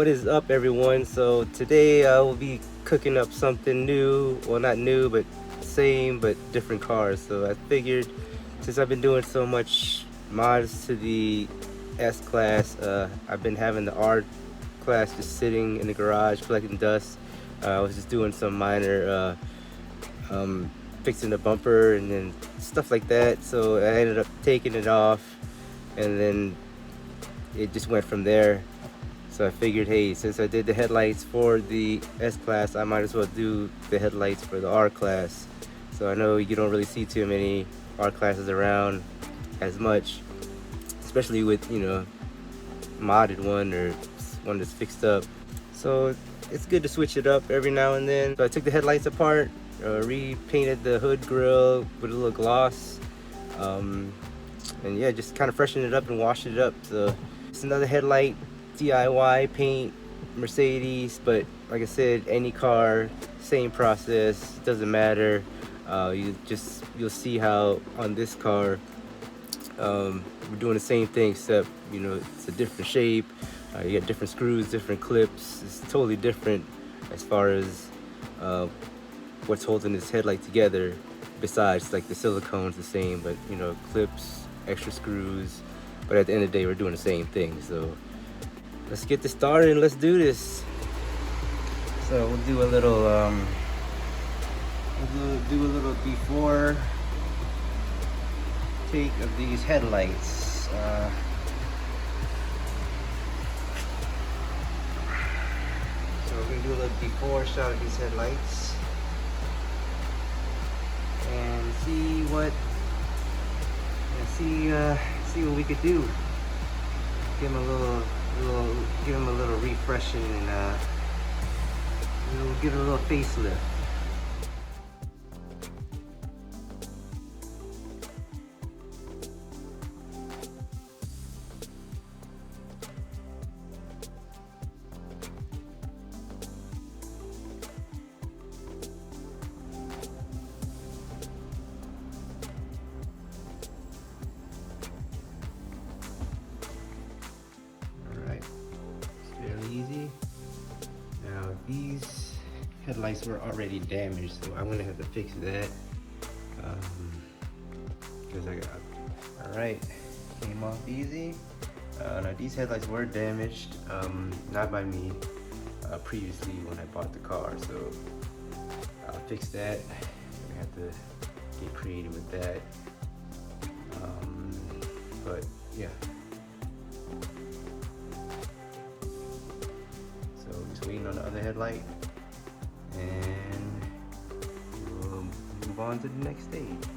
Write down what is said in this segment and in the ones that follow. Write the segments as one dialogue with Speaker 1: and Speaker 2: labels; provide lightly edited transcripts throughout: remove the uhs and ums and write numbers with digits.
Speaker 1: What is up, everyone? So today I will be cooking up something new. Well, not new, but same but different cars. So I figured, since I've been doing so much mods to the S class, I've been having the R class just sitting in the garage collecting dust. I was just doing some minor fixing the bumper and then stuff like that. So I ended up taking it off, and then it just went from there. So I figured, hey, since I did the headlights for the S class, I might as well do the headlights for the R class. So I know you don't really see too many R classes around as much, especially with, you know, modded one or one that's fixed up. So it's good to switch it up every now and then. So I took the headlights apart, repainted the hood grill with a little gloss, and yeah, just kind of freshened it up and washed it up. So it's another headlight DIY paint, Mercedes, but like I said, any car, same process, doesn't matter. You'll see how on this car we're doing the same thing, except, you know, it's a different shape. You got different screws, different clips. It's totally different as far as what's holding this headlight together. Besides, like, the silicone's the same, but, you know, clips, extra screws. But at the end of the day, we're doing the same thing. So let's get this started and let's do this. So we'll do a little before take of these headlights. So we're gonna do a little before shot of these headlights and see what we could do. Give them a little refreshing, and we'll give it a little facelift. Easy. Now these headlights were already damaged, so I'm gonna have to fix that because I got, all right, came off easy. Now these headlights were damaged, not by me, previously when I bought the car, so I'll fix that. I have to get creative with that, but yeah. Just waiting on the other headlight, and we'll move on to the next stage.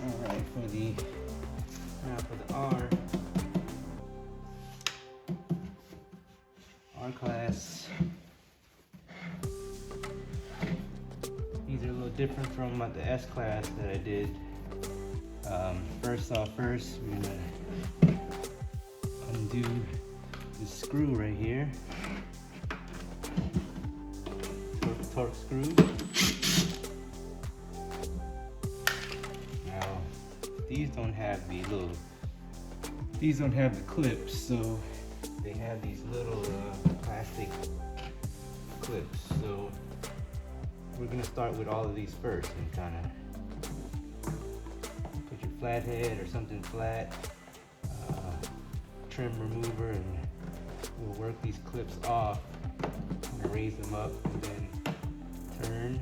Speaker 1: Alright, for the R class, these are a little different from the S class that I did. First, we're gonna undo this screw right here, torque screw. Now these don't have the clips, so they have these little plastic clips. So we're gonna start with all of these first and kind of put your flathead or something flat, trim remover, and we'll work these clips off and raise them up and then turn.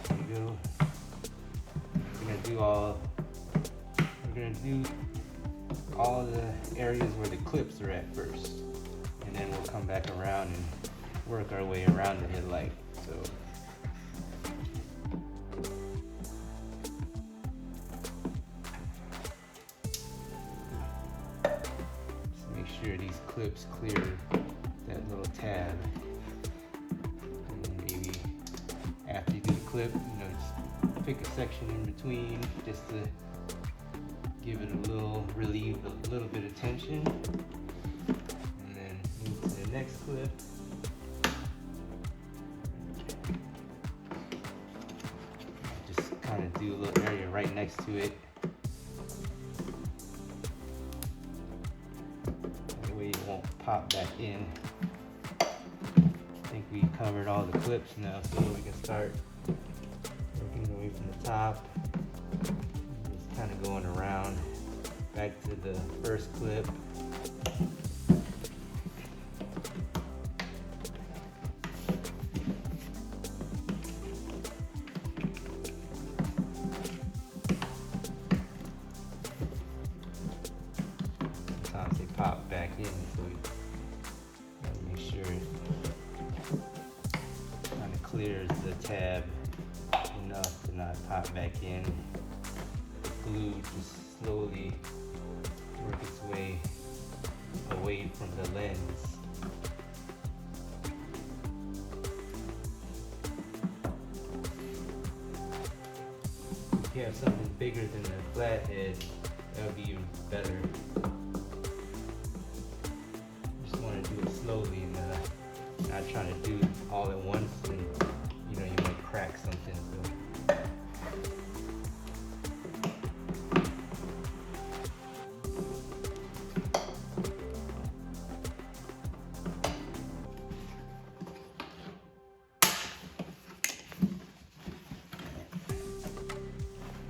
Speaker 1: There you go. We're gonna do all the areas where the clips are at first, and then we'll come back around and work our way around the headlight. So sure these clips clear that little tab, and then maybe after you do the clip, you know, just pick a section in between just to give it relieve a little bit of tension, and then move to the next clip. Just kind of do a little area right next to it. That way you won't pop back in. I think we covered all the clips now, so we can start working away from the top. Just kind of going around back to the first clip. Sometimes they pop back in, so we gotta make sure it kind of clears the tab enough to not pop back in. The glue just slowly work its way away from the lens. If you have something bigger than the flathead, that would be even better. Just want to do it slowly and not trying to do it all at once, and you know, you might crack something. So.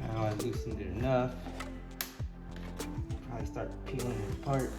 Speaker 1: Now I loosened it enough. Probably start peeling it apart.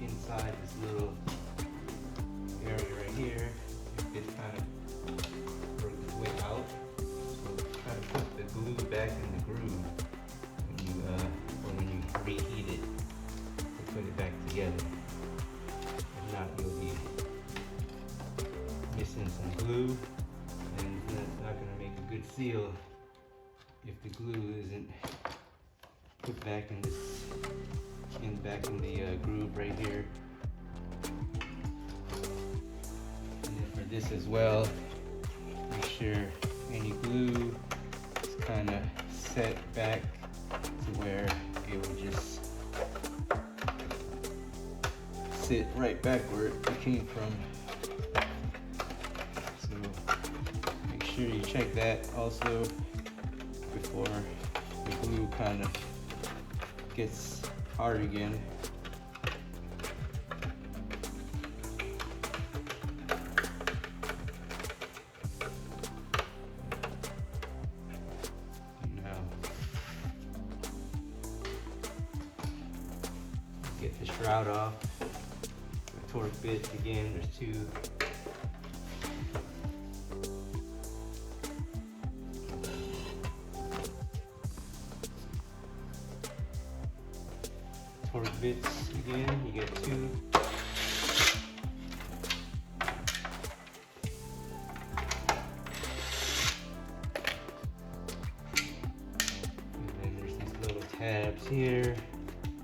Speaker 1: Inside this little area right here, it kind of works its way out. So try to put the glue back in the groove when you reheat it to put it back together. If not, you'll be missing some glue, and that's not going to make a good seal if the glue isn't put back in this. Back in the groove right here. And then for this as well, make sure any glue is kind of set back to where it will just sit right back where it came from. So make sure you check that also before the glue kind of gets hard again. shroud off. The torque bits again, there's two. Torque bits again, you get two. And then there's these little tabs here.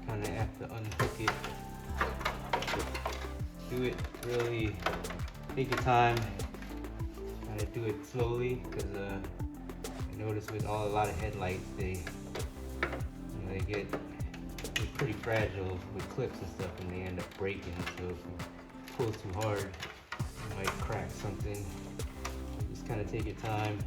Speaker 1: Kind of have to unhook it. Do it really, take your time. Kind of do it slowly, because I noticed with a lot of headlights, they get pretty fragile with clips and stuff, and they end up breaking. So if you pull too hard, you might crack something. Just kind of take your time.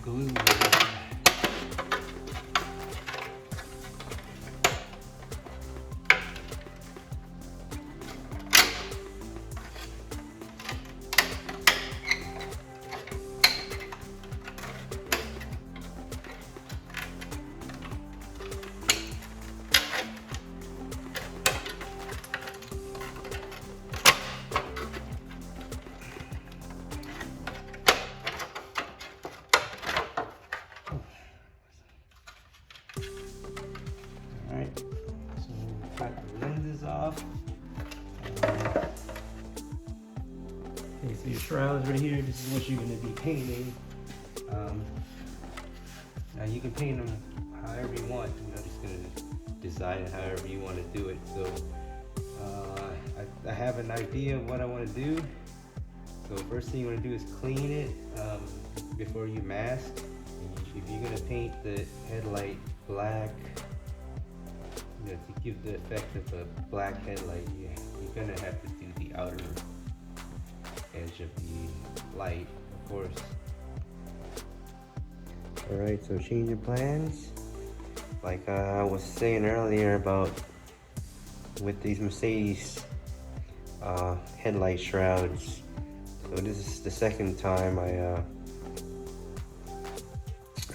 Speaker 1: Glue. Alright, so we've got the lenses off. Okay, so your shrouds right here, this is what you're going to be painting. Now you can paint them however you want. You're just going to design it however you want to do it. So I have an idea of what I want to do. So first thing you want to do is clean it before you mask. If you're going to paint the headlight black, to give the effect of a black headlight, you're going to have to do the outer edge of the light, of course. Alright, so change your plans. Like I was saying earlier about with these Mercedes headlight shrouds. So this is the second time I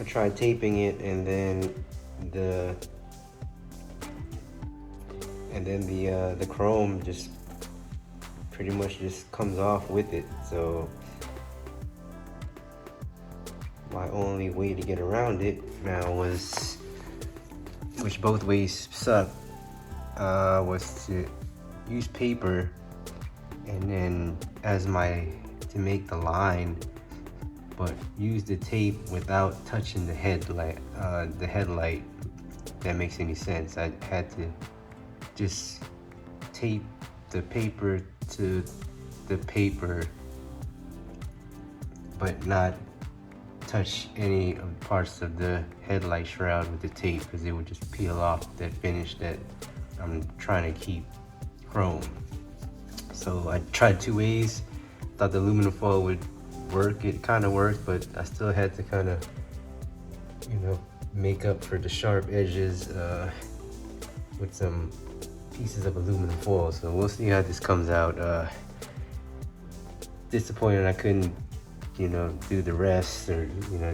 Speaker 1: tried taping it, and then the chrome just pretty much just comes off with it. So my only way to get around it now was, which both ways suck, was to use paper and then to make the line, but use the tape without touching the headlight. If that makes any sense. I had to just tape the paper to the paper, but not touch any of the parts of the headlight shroud with the tape, because it would just peel off that finish that I'm trying to keep chrome. So I tried two ways. Thought the aluminum foil would work. It kind of worked, but I still had to kind of, make up for the sharp edges with some pieces of aluminum foil. So we'll see how this comes out. Disappointed I couldn't, do the rest, or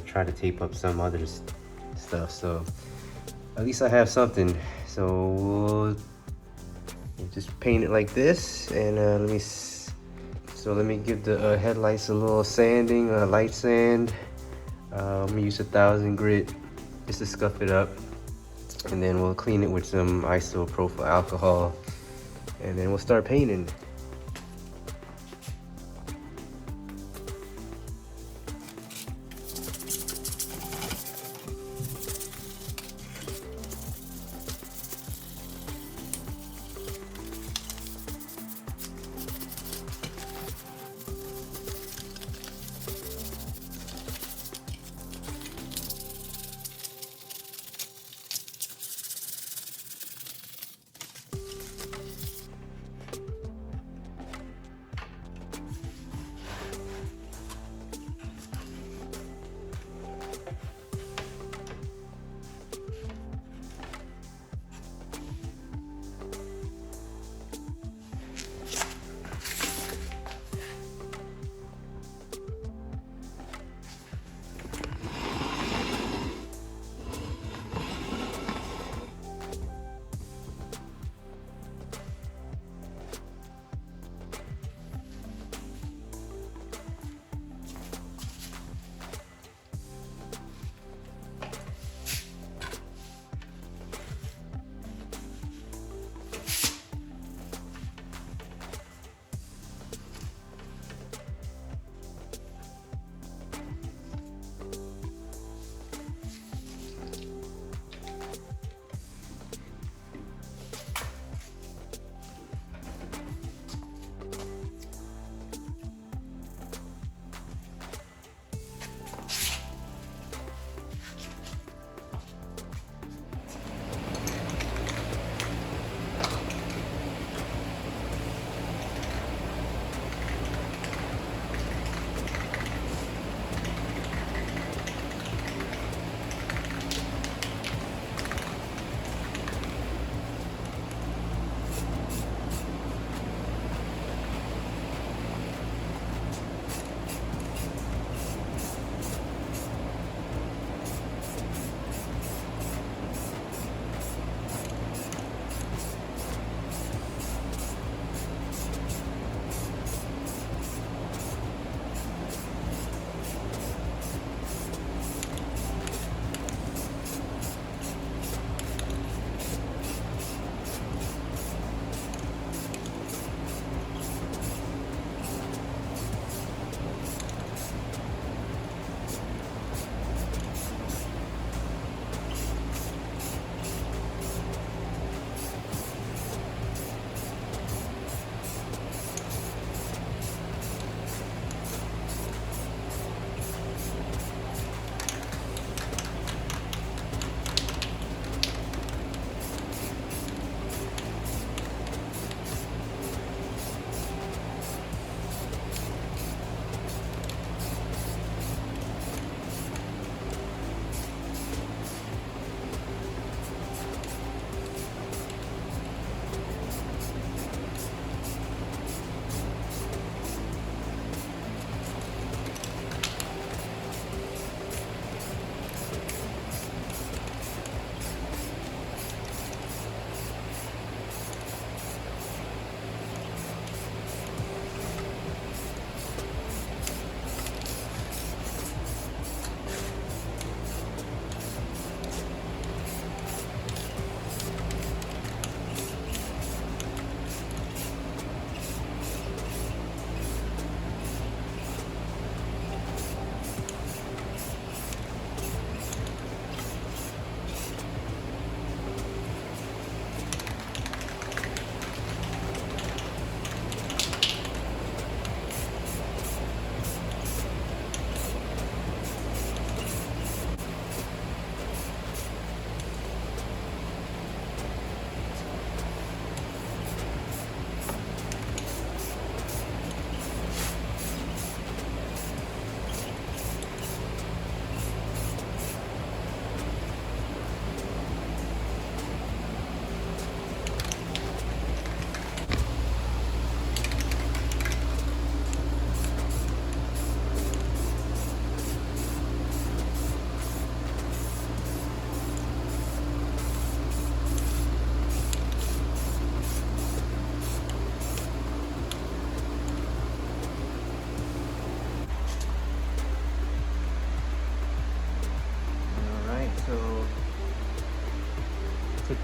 Speaker 1: try to tape up some other stuff. So at least I have something. So we'll just paint it like this, and let me give the headlights a little sanding, light sand. I'm gonna use 1000 grit just to scuff it up, and then we'll clean it with some isopropyl alcohol, and then we'll start painting.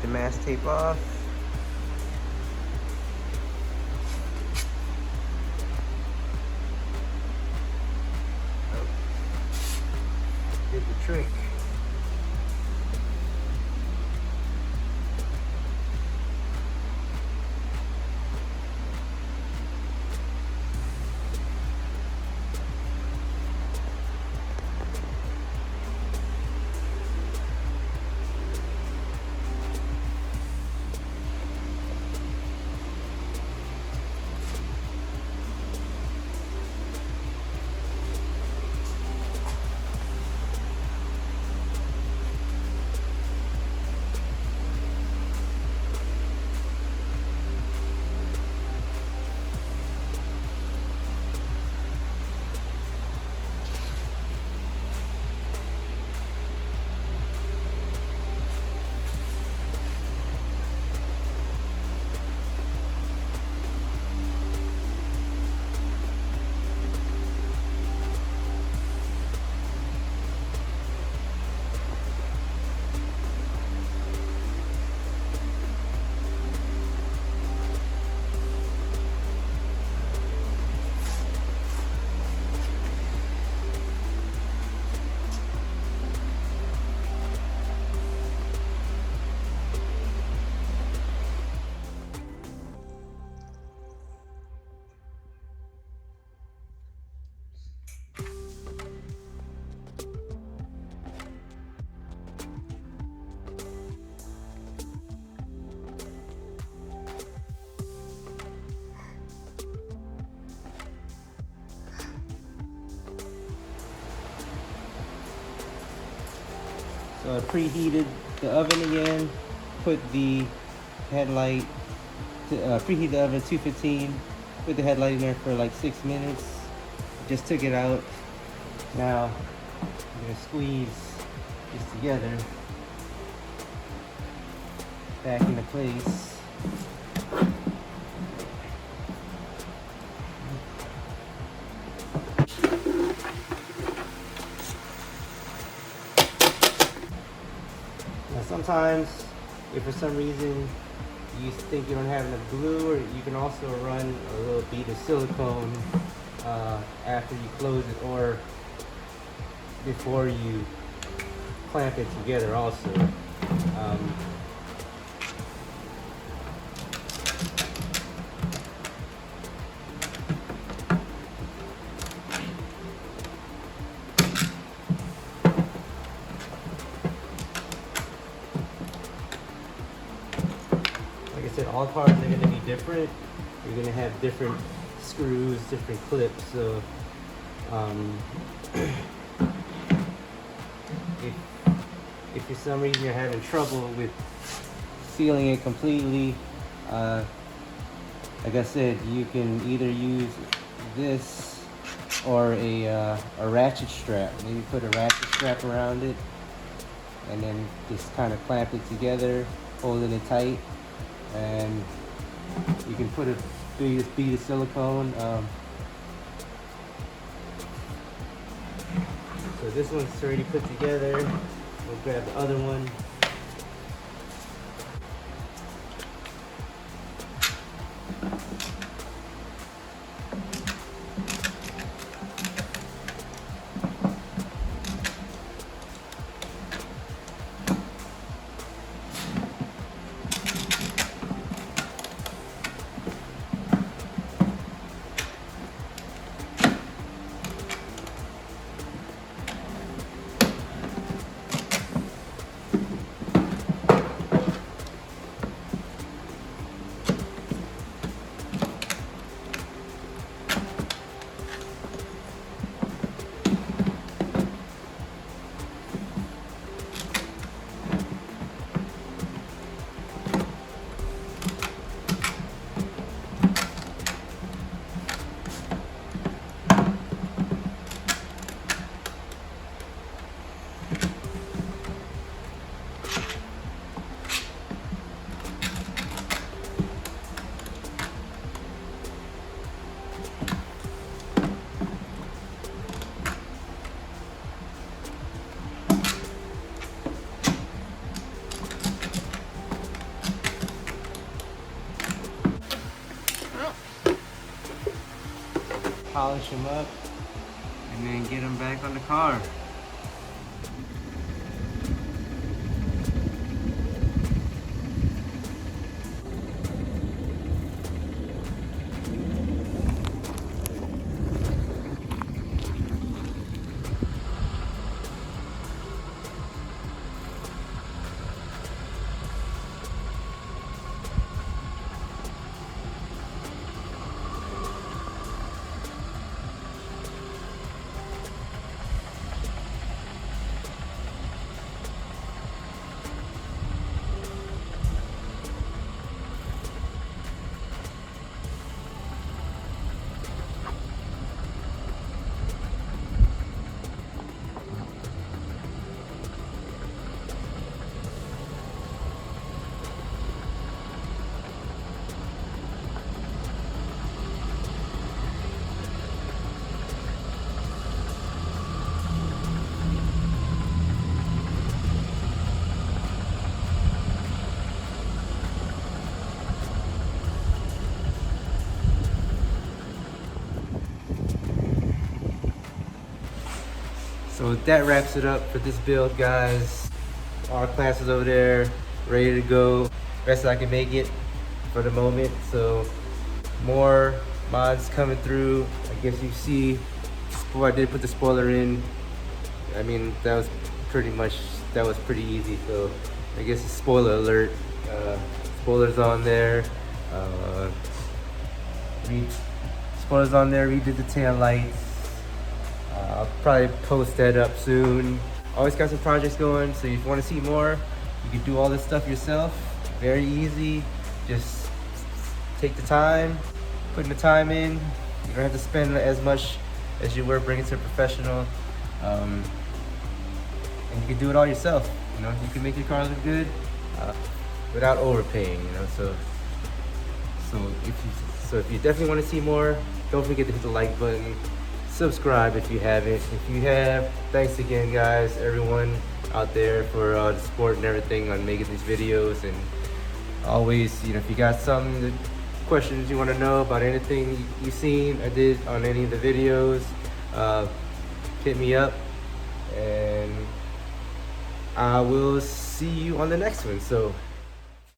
Speaker 1: the mask tape off. Oh, did the trick. So I preheated the oven again, put the headlight, preheat the oven at 215, put the headlight in there for like 6 minutes, just took it out. Now I'm gonna squeeze this together, back into place. Now sometimes, if for some reason you think you don't have enough glue, or you can also run a little bead of silicone after you close it or before you clamp it together also. Like I said, all cars are going to be different. You're going to have different screws, different clips. So if for some reason you're having trouble with sealing it completely, like I said, you can either use this or a ratchet strap. Maybe put a ratchet strap around it and then just kind of clamp it together, holding it tight, and you can put a bead of silicone. So this one's already put together. We'll grab the other one. polish them up, and then get them back on the car. So that wraps it up for this build, guys. Our class is over there, ready to go. Best I can make it for the moment. So more mods coming through. I guess you see, before I did put the spoiler in, I mean, that was pretty easy. So I guess a spoiler alert. Spoilers on there. Spoilers on there, redid the tail lights. I'll probably post that up soon. Always got some projects going, so if you want to see more, you can do all this stuff yourself. Very easy. Just take the time, putting the time in. You don't have to spend as much as you were bringing to a professional. And you can do it all yourself. You know, you can make your car look good without overpaying. You know, so if you definitely want to see more, don't forget to hit the like button. Subscribe if you haven't. If you have, thanks again, guys, everyone out there for the support and everything on making these videos. And always, you know, if you got some questions you want to know about anything you've seen I did on any of the videos, hit me up, and I will see you on the next one. So